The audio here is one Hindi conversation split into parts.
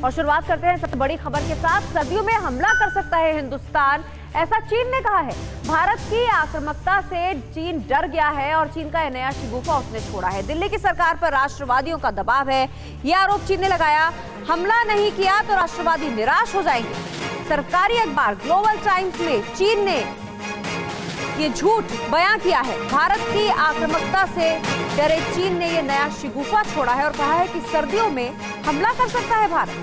और शुरुआत करते हैं सबसे बड़ी खबर के साथ। सर्दियों में हमला कर सकता है हिंदुस्तान, ऐसा चीन ने कहा है। भारत की आक्रामकता से चीन डर गया है और चीन का नया शिगुफा उसने छोड़ा है। दिल्ली की सरकार पर राष्ट्रवादियों का दबाव है, यह आरोप चीन ने लगाया। हमला नहीं किया तो राष्ट्रवादी निराश हो जाएंगे। सरकारी अखबार ग्लोबल टाइम्स में चीन ने ये झूठ बयां किया है। भारत की आक्रामकता से डरे चीन ने ये नया शिगुफा छोड़ा है और कहा है कि सर्दियों में हमला कर सकता है भारत।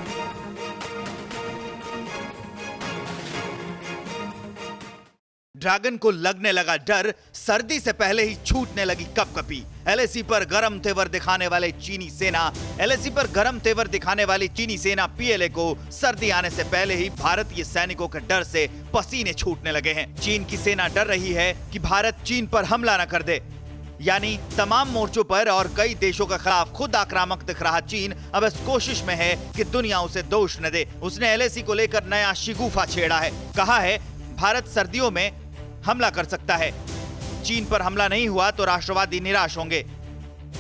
ड्रैगन को लगने लगा डर, सर्दी से पहले ही छूटने लगी कपकपी। एलएसी पर गरम तेवर दिखाने वाले चीनी सेना पीएलए को सर्दी आने से पहले ही भारतीय सैनिकों के डर से पसीने छूटने लगे हैं। चीन की सेना डर रही है कि भारत चीन पर हमला न कर दे। यानी तमाम मोर्चों पर और कई देशों के खिलाफ खुद आक्रामक दिख रहा चीन अब इस कोशिश में है कि दुनिया उसे दोष न दे। उसने एलएसी को लेकर नया शिगुफा छेड़ा है। कहा है भारत सर्दियों में हमला कर सकता है, चीन पर हमला नहीं हुआ तो राष्ट्रवादी निराश होंगे।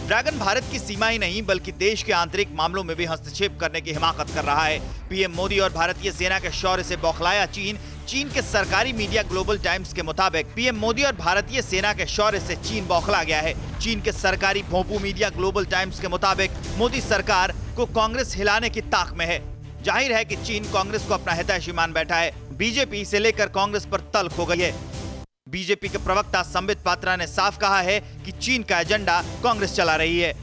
ड्रैगन भारत की सीमा ही नहीं बल्कि देश के आंतरिक मामलों में भी हस्तक्षेप करने की हिमाकत कर रहा है। पीएम मोदी और भारतीय सेना के शौर्य से बौखलाया चीन के सरकारी मीडिया ग्लोबल टाइम्स के मुताबिक पीएम मोदी और भारतीय सेना के शौर्य से चीन बौखला गया है। चीन के सरकारी भोंपू मीडिया ग्लोबल टाइम्स के मुताबिक मोदी सरकार को कांग्रेस हिलाने की ताक में है। जाहिर है कि चीन कांग्रेस को अपना हितैषी मान बैठा है। बीजेपी से लेकर कांग्रेस पर तल्ख हो गई है। बीजेपी के प्रवक्ता संबित पात्रा ने साफ कहा है कि चीन का एजेंडा कांग्रेस चला रही है।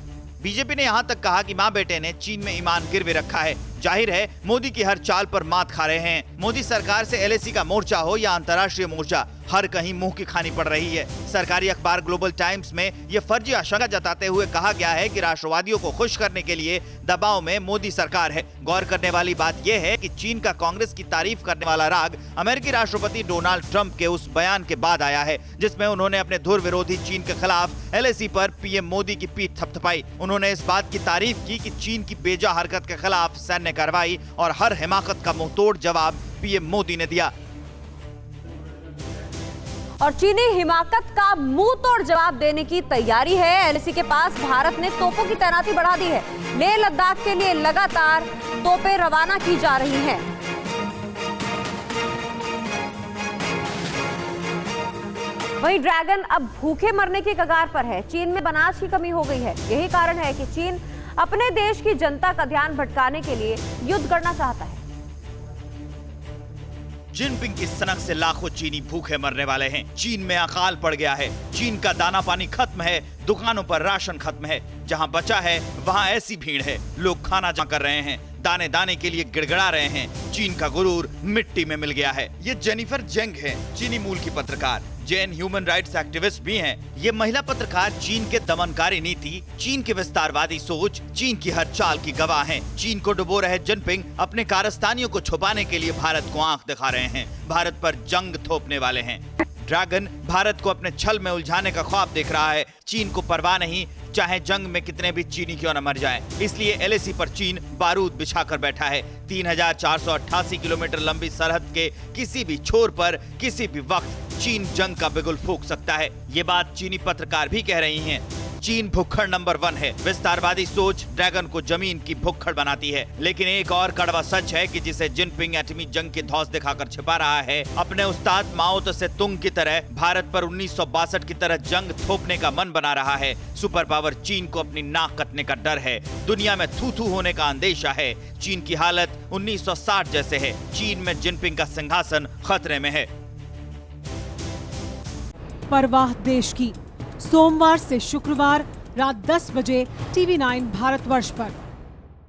बीजेपी ने यहां तक कहा कि मां बेटे ने चीन में ईमान गिरवे रखा है। जाहिर है मोदी की हर चाल पर मात खा रहे हैं। मोदी सरकार से एलएसी का मोर्चा हो या अंतर्राष्ट्रीय मोर्चा, हर कहीं मुंह की खानी पड़ रही है। सरकारी अखबार ग्लोबल टाइम्स में यह फर्जी आशंका जताते हुए कहा गया है कि राष्ट्रवादियों को खुश करने के लिए दबाव में मोदी सरकार है। गौर करने वाली बात यह है कि चीन का कांग्रेस की तारीफ करने वाला राग अमेरिकी राष्ट्रपति डोनाल्ड ट्रंप के उस बयान के बाद आया है जिसमें उन्होंने अपने धुर विरोधी चीन के खिलाफ एलएसी पर पीएम मोदी की पीठ थपथपाई। उन्होंने इस बात की तारीफ की कि चीन की बेजा हरकत के खिलाफ सैन्य कार्रवाई और हर हिमाकत का मुंहतोड़ जवाब पीएम मोदी ने दिया। और चीनी हिमाकत का मुंह तोड़ जवाब देने की तैयारी है। एलएसी के पास भारत ने तोपों की तैनाती बढ़ा दी है। लेह लद्दाख के लिए लगातार तोपें रवाना की जा रही हैं। वहीं ड्रैगन अब भूखे मरने की कगार पर है। चीन में अनाज की कमी हो गई है। यही कारण है कि चीन अपने देश की जनता का ध्यान भटकाने के लिए युद्ध करना चाहता है। जिनपिंग की सनक से लाखों चीनी भूखे मरने वाले हैं। चीन में अकाल पड़ गया है। चीन का दाना पानी खत्म है, दुकानों पर राशन खत्म है। जहां बचा है वहां ऐसी भीड़ है, लोग खाना जमा कर रहे हैं, दाने दाने के लिए गिड़गिड़ा रहे हैं। चीन का गुरूर मिट्टी में मिल गया है। ये जेनिफर जेंग है, चीनी मूल की पत्रकार, जैन ह्यूमन राइट्स एक्टिविस्ट भी हैं। ये महिला पत्रकार चीन के दमनकारी नीति, चीन की विस्तारवादी सोच, चीन की हर चाल की गवाह हैं। चीन को डुबो रहे जिनपिंग अपने कारस्तानियों को छुपाने के लिए भारत को आंख दिखा रहे हैं, भारत पर जंग थोपने वाले हैं। ड्रैगन भारत को अपने छल में उलझाने का ख्वाब देख रहा है। चीन को परवाह नहीं, चाहे जंग में कितने भी चीनी क्यों न मर जाए। इसलिए एलएसी पर चीन बारूद बिछाकर बैठा है। 3488 किलोमीटर लंबी सरहद के किसी भी छोर पर किसी भी वक्त चीन जंग का बिगुल फूंक सकता है। ये बात चीनी पत्रकार भी कह रही हैं। चीन भुक्खड़ नंबर 1 है। विस्तारवादी सोच ड्रैगन को जमीन की भुक्खड़ बनाती है। लेकिन एक और कड़वा सच है कि जिसे जिनपिंग एटमी जंग की धौंस दिखाकर छिपा रहा है, अपने उस्ताद माओ त्से तुंग की तरह भारत पर 1962 की तरह जंग थोपने का मन बना रहा है। सुपर पावर चीन को अपनी नाक कटने का डर है। दुनिया में थू थू होने का अंदेशा है। चीन की हालत 1960 जैसे है। चीन में जिनपिंग का सिंहासन खतरे में है। परवाह देश की, सोमवार से शुक्रवार रात 10 बजे TV9 भारतवर्ष पर।